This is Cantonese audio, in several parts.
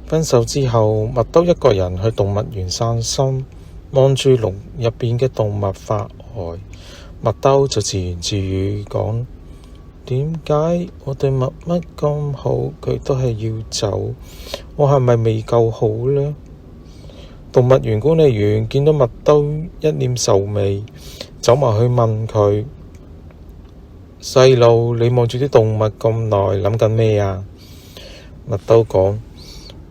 分手之後，麥兜一個人去動物園散心，望住籠入邊嘅動物發呆。麥兜就自言自語講：點解我對麥乜咁好，佢都係要走？我係咪未夠好呢？動物園管理員見到麥兜一臉愁眉，走埋去問佢：細路，你望住啲動物咁耐，諗緊咩啊？麥兜講：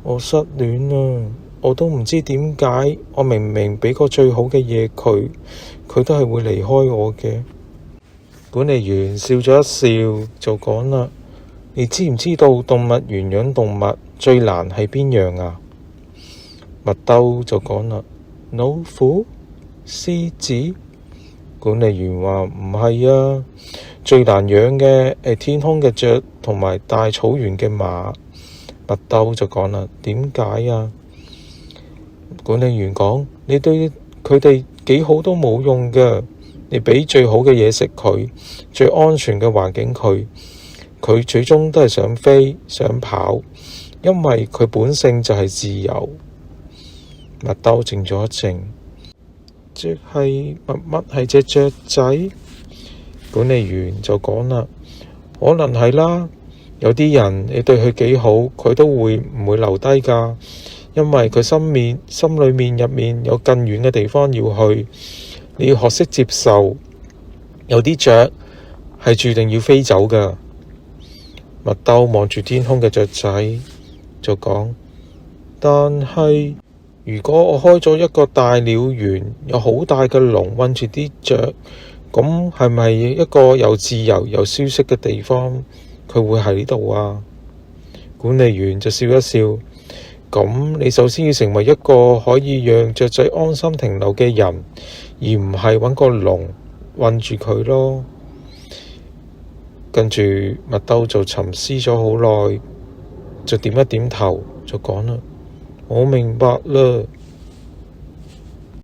我失戀啦，我都唔知點解，我明明畀個最好嘅嘢佢，佢都係會離開我嘅。管理員笑咗一笑，就講啦：你知唔知道動物園養動物最難係邊樣啊？麥兜就講啦：老虎、獅子。管理員話：唔係啊，最難養嘅係天空嘅雀同埋大草原嘅馬。麥兜就講啦：點解啊？管理員講：你對佢哋幾好都冇用㗎，你畀最好嘅嘢食佢，最安全嘅環境佢最終都係想飛想跑，因為佢本性就係自由。麥兜靜咗一靜，即係麥乜係隻雀仔？管理員就講啦：可能係啦，有啲人你對佢幾好，佢都唔會留低㗎，因為佢心裏面入面有更遠嘅地方要去。你要學識接受，有啲雀係注定要飛走㗎。麥兜望住天空嘅雀仔，就講：但係如果我開咗一個大鳥園，有好大嘅籠韞住啲雀，咁係咪一個又自由又舒適嘅地方？佢會喺度啊？管理員就笑一笑，咁你首先要成為一個可以讓雀仔安心停留嘅人，而唔係搵個籠韞住佢咯。跟住麥兜就沉思咗好耐，就點一點頭，就講啦：我明白啦。